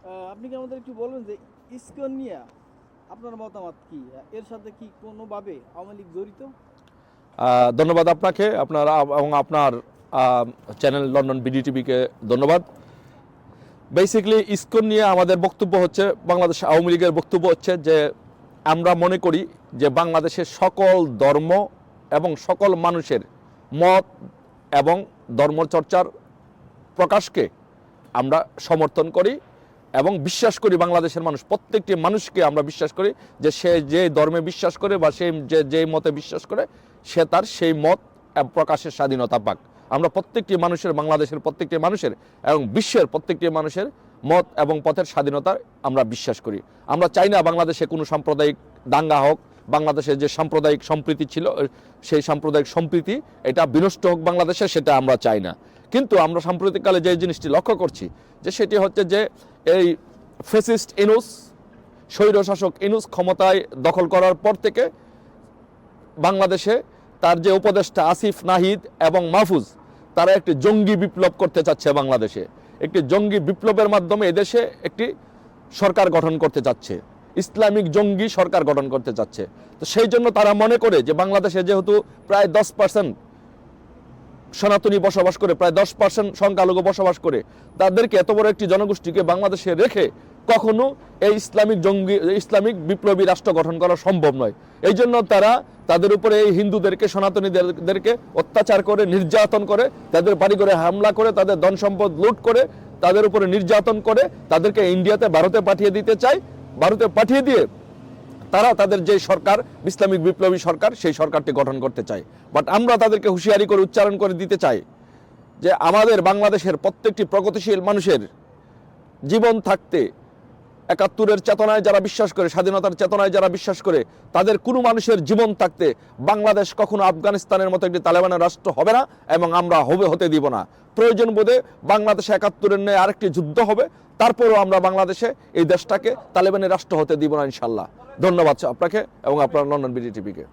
আপনি কি আমাদের একটু বলবেন যে ইসকন নিয়ে আপনার মতামত কি? এর সাথে কি কোনোভাবে আওয়ামী লীগ জড়িত? ধন্যবাদ আপনাকে, আপনারা এবং আপনার চ্যানেল লন্ডন বিডিটিভিকে ধন্যবাদ। বেসিক্যালি ইসকন নিয়ে আমাদের বক্তব্য হচ্ছে, বাংলাদেশ আওয়ামী লীগের বক্তব্য হচ্ছে যে আমরা মনে করি যে বাংলাদেশের সকল ধর্ম এবং সকল মানুষের মত এবং ধর্মচর্চার প্রকাশকে আমরা সমর্থন করি এবং বিশ্বাস করি। বাংলাদেশের মানুষ, প্রত্যেকটি মানুষকে আমরা বিশ্বাস করি যে সে যে ধর্মে বিশ্বাস করে বা সে যে মতে বিশ্বাস করে সে তার সেই মত প্রকাশের স্বাধীনতা পাক। আমরা প্রত্যেকটি মানুষের, বাংলাদেশের প্রত্যেকটি মানুষের এবং বিশ্বের প্রত্যেকটি মানুষের মত এবং পথের স্বাধীনতা আমরা বিশ্বাস করি। আমরা চাই না বাংলাদেশে কোনো সাম্প্রদায়িক দাঙ্গা হোক। বাংলাদেশে যে সাম্প্রদায়িক সম্প্রীতি ছিল, সেই সাম্প্রদায়িক সম্প্রীতি এটা বিনষ্ট হোক বাংলাদেশে, সেটা আমরা চাই না। কিন্তু আমরা সাম্প্রতিককালে যে জিনিসটি লক্ষ্য করছি যে সেটি হচ্ছে যে এই ফ্যাসিস্ট ইনুস, স্বৈরশাসক ইনুস ক্ষমতায় দখল করার পর থেকে বাংলাদেশে তার যে উপদেষ্টা আসিফ নাহিদ এবং মাহফুজ, তারা একটি জঙ্গি বিপ্লব করতে চাচ্ছে। বাংলাদেশে একটি জঙ্গি বিপ্লবের মাধ্যমে এদেশে একটি সরকার গঠন করতে চাচ্ছে, ইসলামিক জঙ্গি সরকার গঠন করতে চাচ্ছে। তো সেই জন্য তারা মনে করে যে বাংলাদেশে যেহেতু প্রায় 10% সনাতনী বসবাস করে, প্রায় 10% সংখ্যালঘু বসবাস করে, তাদেরকে এত বড় একটি জনগোষ্ঠীকে বাংলাদেশে রেখে কখনো এই ইসলামিক বিপ্লবী রাষ্ট্র গঠন করা সম্ভব নয়। এই জন্য তারা তাদের উপরে এই হিন্দুদেরকে, সনাতনীদেরকে অত্যাচার করে, নির্যাতন করে, তাদের বাড়িঘরে হামলা করে, তাদের ধন সম্পদ লুট করে, তাদের উপরে নির্যাতন করে তাদেরকে ইন্ডিয়াতে, ভারতে পাঠিয়ে দিতে চায়। ভারতে পাঠিয়ে দিয়ে তারা তাদের যে সরকার, ইসলামিক বিপ্লবী সরকার, সেই সরকারটি গঠন করতে চায়। বাট আমরা তাদেরকে হুঁশিয়ারি করে, উচ্চারণ করে দিতে চাই যে আমাদের বাংলাদেশের প্রত্যেকটি প্রগতিশীল মানুষের জীবন থাকতে, ৭১-এর চেতনায় যারা বিশ্বাস করে, স্বাধীনতার চেতনায় যারা বিশ্বাস করে, তাদের কোনো মানুষের জীবন থাকতে বাংলাদেশ কখনো আফগানিস্তানের মতো একটি তালেবানের রাষ্ট্র হবে না এবং আমরা হতে দিব না। প্রয়োজন বোধে বাংলাদেশে ৭১-এর ন্যায় আরেকটি যুদ্ধ হবে, তারপরেও আমরা বাংলাদেশে এই দেশটাকে তালেবানের রাষ্ট্র হতে দিব না ইনশাল্লাহ। ধন্যবাদ আপনাকে এবং আপনার লন্ডন বিডিটিভিকে।